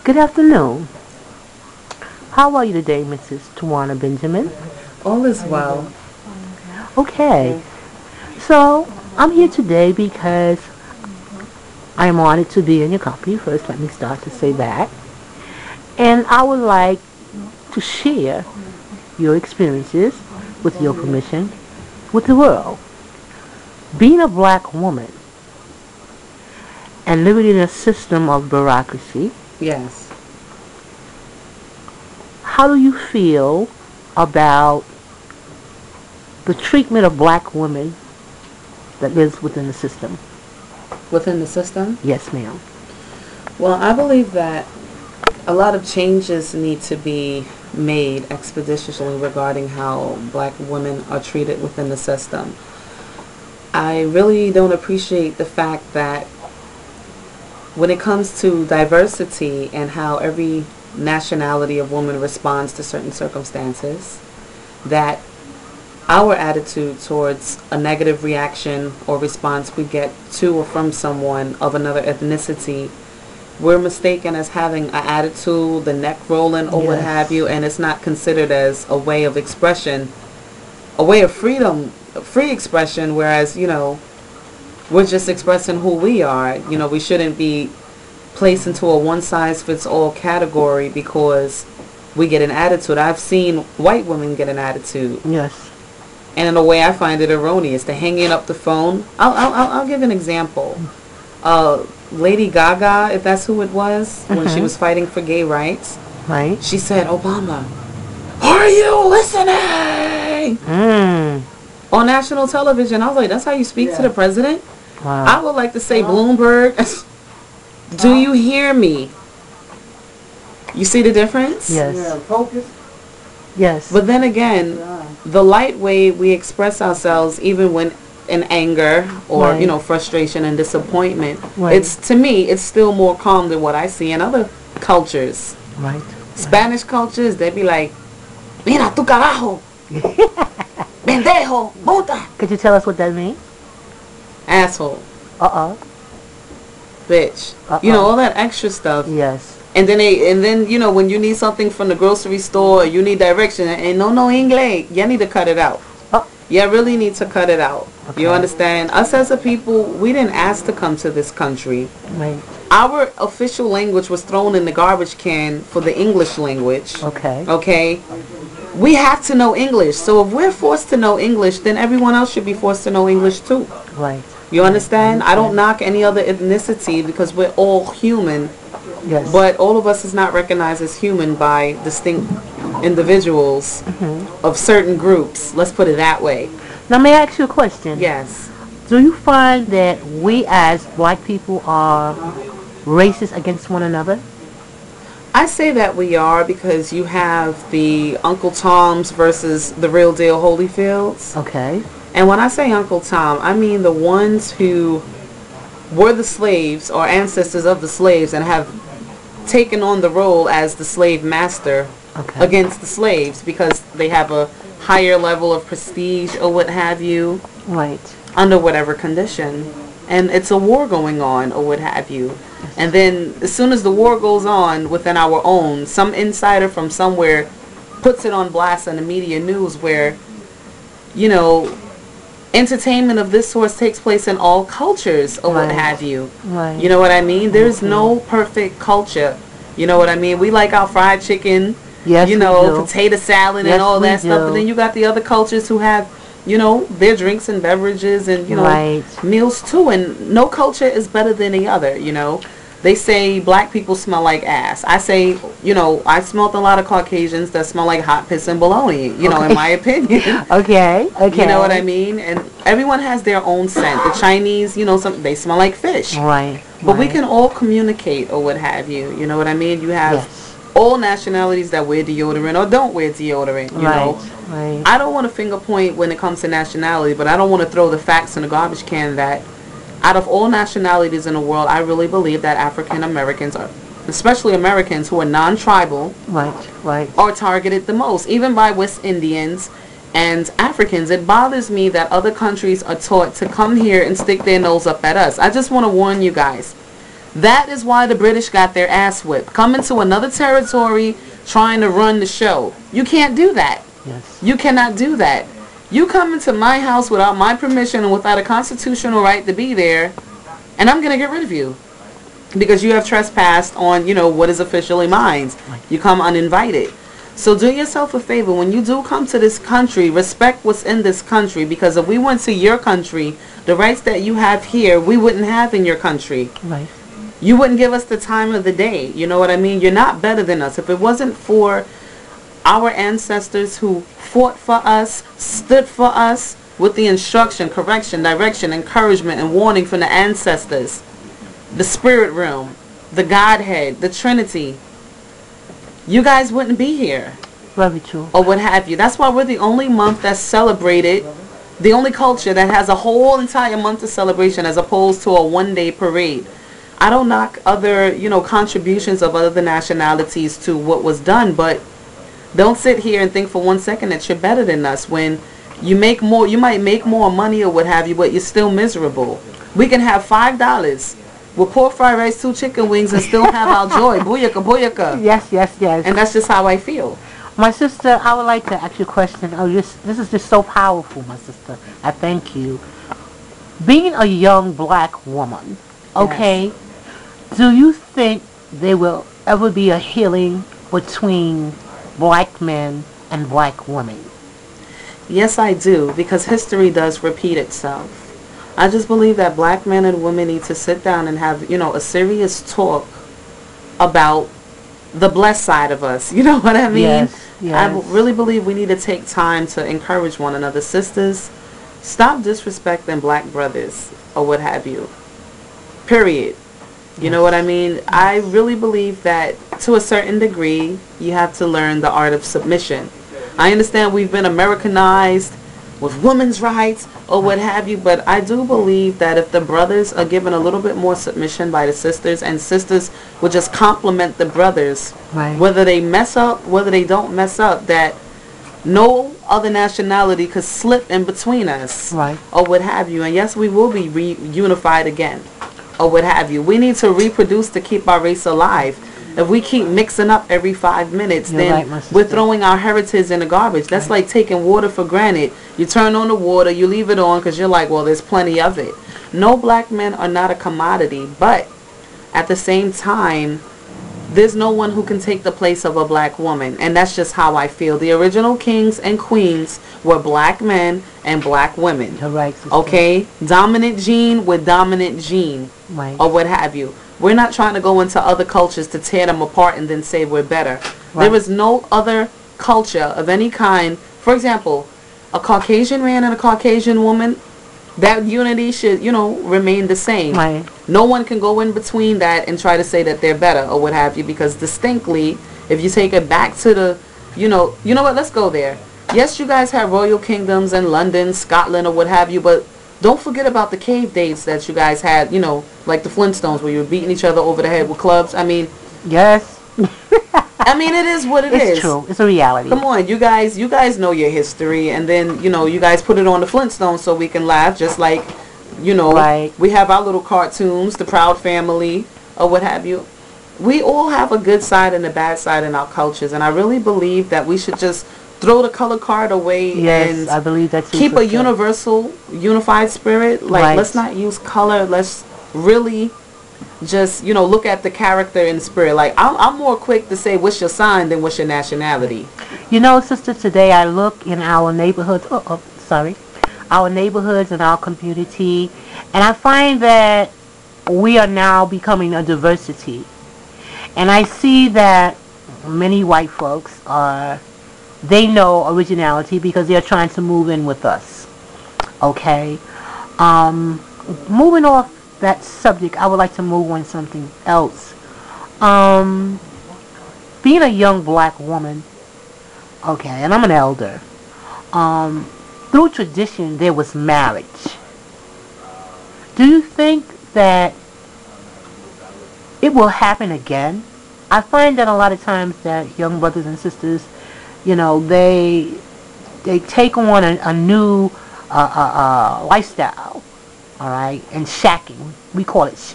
Good afternoon. How are you today, Mrs. Tawanna Benjamin? All is well. Okay. So, I'm here today because I am honored to be in your company. First, let me start to say that. And I would like to share your experiences, with your permission, with the world. Being a black woman and living in a system of bureaucracy, Yes. how do you feel about the treatment of black women that lives within the system? Within the system? Yes, ma'am. Well, I believe that a lot of changes need to be made expeditiously regarding how black women are treated within the system. I really don't appreciate the fact that when it comes to diversity and how every nationality of woman responds to certain circumstances, that our attitude towards a negative reaction or response we get to or from someone of another ethnicity, we're mistaken as having an attitude, the neck rolling or what have you, and it's not considered as a way of expression, a way of freedom, free expression, whereas, you know, we're just expressing who we are. You know, we shouldn't be placed into a one-size-fits-all category because we get an attitude. I've seen white women get an attitude. Yes. And in a way I find it erroneous. To hanging up the phone. I'll give an example. Lady Gaga, if that's who it was, when she was fighting for gay rights. Right. She said, Obama, are you listening? On national television. I was like, that's how you speak to the president? Wow. I would like to say, Bloomberg, do you hear me? You see the difference? Yes. Yeah, focus. Yes. But then again, the light way we express ourselves, even when in anger or, you know, frustration and disappointment, it's, to me, it's still more calm than what I see in other cultures. Right. Spanish cultures, they'd be like, mira tu carajo, pendejo, puta. Could you tell us what that means? Asshole. Bitch. You know, all that extra stuff. Yes. And then you know, when you need something from the grocery store, you need direction, and no English, you need to cut it out. You really need to cut it out. Okay. You understand? Us as a people, we didn't ask to come to this country. Right. Our official language was thrown in the garbage can for the English language. Okay. Okay. We have to know English. So if we're forced to know English, then everyone else should be forced to know English too. Right. You understand? I don't knock any other ethnicity because we're all human. Yes. But all of us is not recognized as human by distinct individuals of certain groups. Let's put it that way. Now, may I ask you a question? Yes. Do you find that we as black people are racist against one another? I say that we are because you have the Uncle Toms versus the real deal Holyfields. Okay. And when I say Uncle Tom, I mean the ones who were the slaves or ancestors of the slaves and have taken on the role as the slave master against the slaves because they have a higher level of prestige or what have you. Right. Under whatever condition. And it's a war going on or what have you. And then as soon as the war goes on within our own, some insider from somewhere puts it on blast in the media news where, you know, entertainment of this sort takes place in all cultures or what have you. Right. You know what I mean? There's no perfect culture. You know what I mean? We like our fried chicken, you know, potato salad and all that stuff. But then you got the other cultures who have, you know, their drinks and beverages and, you know, meals too. And no culture is better than the other, you know. They say black people smell like ass. I say, you know, I smelled a lot of Caucasians that smell like hot piss and bologna, you know, in my opinion. Okay. You know what I mean? And everyone has their own scent. The Chinese, you know, they smell like fish. Right. But we can all communicate or what have you. You know what I mean? You have all nationalities that wear deodorant or don't wear deodorant, you know. Right. I don't want to finger point when it comes to nationality, but I don't want to throw the facts in the garbage can that out of all nationalities in the world, I really believe that African Americans are, especially Americans who are non-tribal, are targeted the most, even by West Indians and Africans. It bothers me that other countries are taught to come here and stick their nose up at us. I just want to warn you guys. That is why the British got their ass whipped. Coming to another territory, trying to run the show. You can't do that. Yes. You cannot do that. You come into my house without my permission and without a constitutional right to be there, and I'm going to get rid of you. Because you have trespassed on, what is officially mine. You come uninvited. So do yourself a favor. When you do come to this country, respect what's in this country. Because if we went to your country, the rights that you have here, we wouldn't have in your country. Right. You wouldn't give us the time of the day. You know what I mean? You're not better than us. If it wasn't for our ancestors who fought for us, stood for us, with the instruction, correction, direction, encouragement, and warning from the ancestors, the spirit realm, the Godhead, the Trinity, you guys wouldn't be here. Very true. Or what have you. That's why we're the only month that's celebrated, the only culture that has a whole entire month of celebration as opposed to a one-day parade. I don't knock other, contributions of other nationalities to what was done, but don't sit here and think for 1 second that you're better than us when you make more. You might make more money or what have you, but you're still miserable. We can have $5 with pork fried rice, 2 chicken wings, and still have our joy. Booyaka, booyaka. Yes, yes, yes. And that's just how I feel. My sister, I would like to ask you a question. This is just so powerful, my sister. I thank you. Being a young black woman, okay, do you think there will ever be a healing between black men and black women? Yes, I do, because history does repeat itself. I just believe that black men and women need to sit down and have, a serious talk about the blessed side of us. You know what I mean? Yes, yes. I really believe we need to take time to encourage one another. Sisters, stop disrespecting black brothers or what have you. Period. You know what I mean? I really believe that to a certain degree, you have to learn the art of submission. I understand we've been Americanized with women's rights or what have you, but I do believe that if the brothers are given a little bit more submission by the sisters, and sisters will just compliment the brothers, right, whether they mess up, whether they don't mess up, that no other nationality could slip in between us, right, or what have you. And yes, we will be reunified again, or what have you. We need to reproduce to keep our race alive. If we keep mixing up every 5 minutes, You're then right, we're throwing our heritage in the garbage. That's like taking water for granted. You turn on the water, you leave it on because you're like, well, there's plenty of it. No, black men are not a commodity, but at the same time, there's no one who can take the place of a black woman. And that's just how I feel. The original kings and queens were black men and black women. You're right, sister. Okay? Dominant gene with dominant gene. Right. Or what have you. We're not trying to go into other cultures to tear them apart and then say we're better. Right. There is no other culture of any kind. For example, a Caucasian man and a Caucasian woman, that unity should, remain the same. Right. No one can go in between that and try to say that they're better or what have you, because distinctly, if you take it back to the, you know what, let's go there. Yes, you guys have royal kingdoms in London, Scotland, or what have you, but don't forget about the cave dates that you guys had, like the Flintstones, where you were beating each other over the head with clubs. I mean, yes. I mean, it is what it is. It's true. It's a reality. Come on, you guys know your history, and then, you guys put it on the Flintstones so we can laugh, just like, right, we have our little cartoons, the Proud Family, or what have you. We all have a good side and a bad side in our cultures, and I really believe that we should just throw the color card away. Yes, and I believe that too, keep a sister. universal, unified spirit. Like, right, let's not use color. Let's really just, look at the character and spirit. Like, I'm more quick to say what's your sign than what's your nationality. Sister, today I look in our neighborhoods, our neighborhoods and our community, and I find that we are now becoming a diversity. And I see that many white folks they know originality because they're trying to move in with us. Okay? Moving off that subject, I would like to move on something else. Being a young black woman, okay, and I'm an elder, through tradition there was marriage. Do you think that it will happen again? I find that a lot of times that young brothers and sisters, they take on a new lifestyle, all right, and shacking. We call it shacking.